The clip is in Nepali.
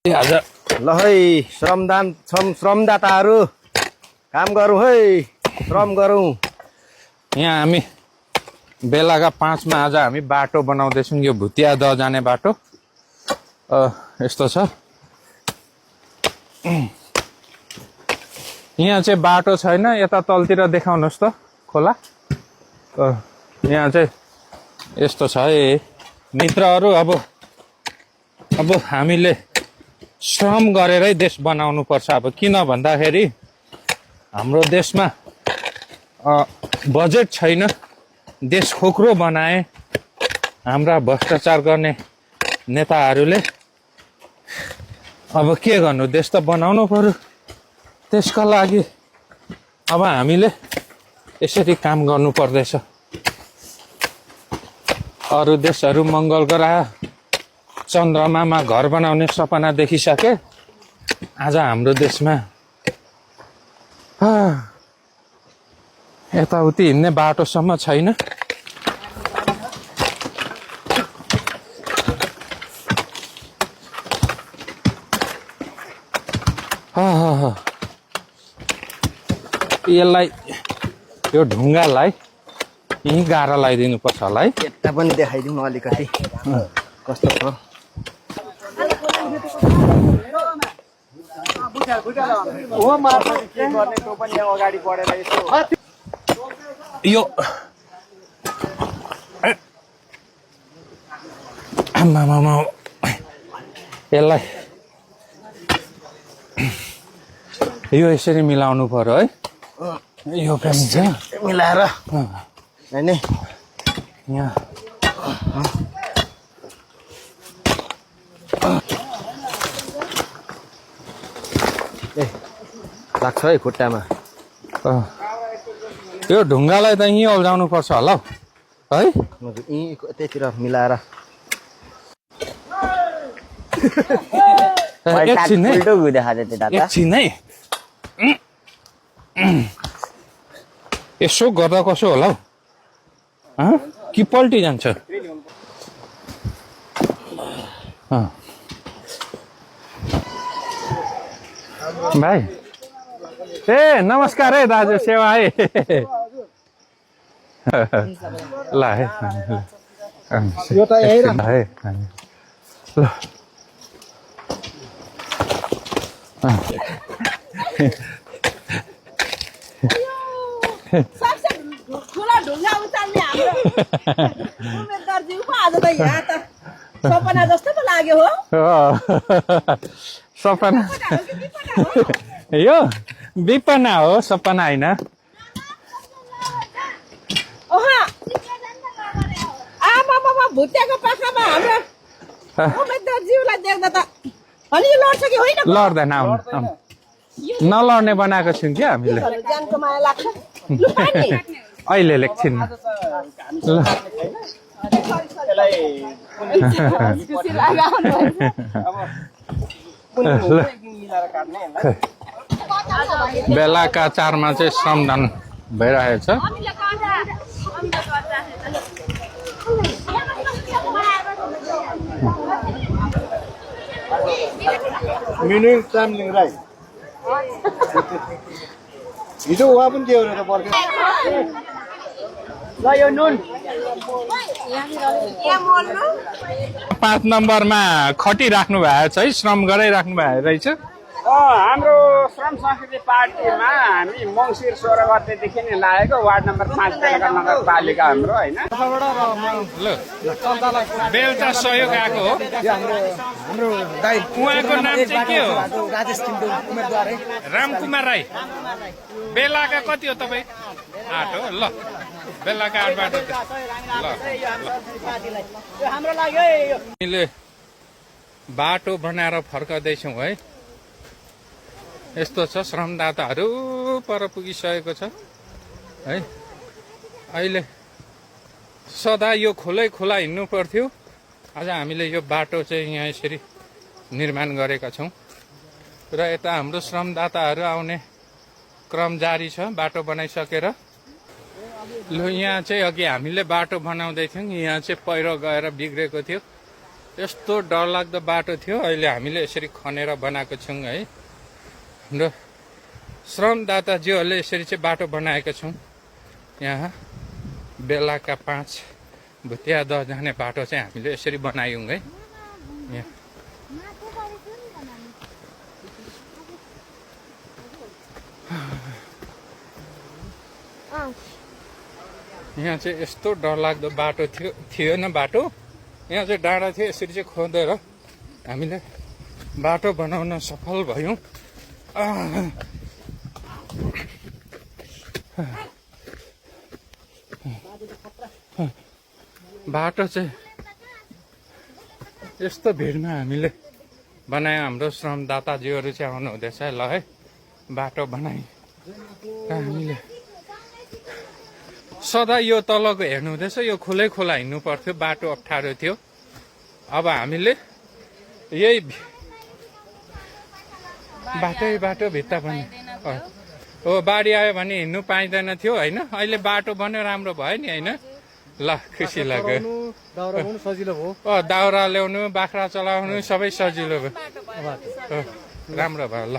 ल है श्रमदाताहरू काम गरौँ है, श्रम गरौँ। यहाँ हामी बेलाका 5 मा आज हामी बाटो बनाउँदैछौँ। यो भुतिया दह जाने बाटो यस्तो छ। यहाँ चाहिँ बाटो छैन। यता तलतिर देखाउनुहोस् त खोला। यहाँ चाहिँ यस्तो छ है मित्रहरू। अब हामीले श्रम गरेरै देश बनाउनु पर्छ। अब किन भन्दाखेरि हाम्रो देशमा बजेट छैन। देश खोक्रो बनाए हाम्रा भ्रष्टाचार गर्ने नेताहरूले। अब के गर्नु, देश त बनाउनु पर्यो। त्यसका लागि अब हामीले यसरी काम गर्नु पर्दैछ। अरू देशहरू मङ्गल ग्रह चन्द्रमामा घर बनाउने सपना देखिसके। आज हाम्रो देशमा यताउति हिँड्ने बाटोसम्म छैन। यसलाई यो ढुङ्गालाई यहीँ गाह्रो लगाइदिनु पर्छ होला है। यता पनि देखाइदिउँ न अलिकति कस्तो छ। यो आमामामा यसलाई यो यसरी मिलाउनु पर्यो है। यो पनि छ मिलाएर हैन यहाँ लाग्छ है खुट्टामा। यो ढुङ्गालाई त यहीँ अल्झाउनु पर्छ होला है। यहीँ त्यतिर मिलाएर एकछिन है। यसो गर्दा कसो होला हौ कि पल्टी जान्छ। भाइ ए नमस्कार है दाजु, सेवा है। ल है यो त यही है ल ठुलो ढुङ्गा उचाल्ने हाम्रो उम्मेदवारज्यूको आज त यहाँ त सपना जस्तो पो लाग्यो हो। सपना यो विपना हो, सपना होइन। आमामा भुटियाको पाखामा हाम्रो उम्मेदवारज्यूलाई देख्दा त अनि यो लड्छ कि होइन? लड्दैन, आउनु नलड्ने बनाएको छौँ क्या हामीले। जानको माया लाग्छ। लु पानी अहिले लेख्छिन् ल। बेलाका 4 मा चाहिँ श्रमदान भइरहेछ। मिनु चामलिङ राई हिजो उहाँ पनि के हो त पर्छ। ल यो नुन 5 नम्बरमा खटिराख्नु भएको छ है, श्रम गराइराख्नु भएको रहेछ। हाम्रो श्रम संस्कृति पार्टीमा हामी मङ्सिर 16 गतेदेखि नै लागेको वार्ड नम्बर 5 बेलका नगरपालिका हाम्रो होइन। बेलचा सहयोग आएको हो। हाम्रो दाइ उहाँको नाम चाहिँ के हो? राजेश किन्डो उम्मेदवार है। रामकुमार राई। बेलाका कति हो तपाईँ? 8 हो। ल बेलाका 8 बाट हाम्रो लाग्यो हामीले बाटो बनाएर फर्काउँदैछौँ है। यस्तो छ, श्रमदाताहरू पर पुगिसकेको छ है। अहिले सदा यो खोलै खोला हिँड्नु पर्थ्यो। आज हामीले यो बाटो चाहिँ यहाँ यसरी निर्माण गरेका छौँ र यता हाम्रो श्रमदाताहरू आउने क्रम जारी छ बाटो बनाइसकेर। ल यहाँ चाहिँ अघि हामीले बाटो बनाउँदै थियौँ। यहाँ चाहिँ पहिरो गएर बिग्रेको थियो। यस्तो डरलाग्दो बाटो थियो अहिले हामीले यसरी खनेर बनाएको छौँ है हाम्रो श्रमदाताजीहरूले यसरी चाहिँ बाटो बनाएका छौँ यहाँ बेलाका 5 भुतिया 10 जाने बाटो चाहिँ हामीले यसरी बनायौँ है यहाँ यहाँ चाहिँ यस्तो डरलाग्दो बाटो थिएन बाटो यहाँ चाहिँ डाँडा थियो यसरी चाहिँ खोदेर हामीले बाटो बनाउन सफल भयौँ बाटो चाहिँ यस्तो भिडमा हामीले बनायौँ हाम्रो श्रमदाताजीहरू चाहिँ आउनु हुँदैछ ल है बाटो बनाइ हामीले सदा यो तलको हेर्नु हुँदैछ यो खोलै खोला हिँड्नु पर्थ्यो बाटो अप्ठ्यारो थियो अब हामीले यही बाटो भित्ता पनि हो बाढी आयो भने हिँड्नु पाइँदैन थियो होइन अहिले बाटो बन्यो राम्रो भयो नि होइन ल खुसी लाग्यो सजिलो भयो दाउरा ल्याउनु बाख्रा चलाउनु सबै सजिलो भयो राम्रो भयो ल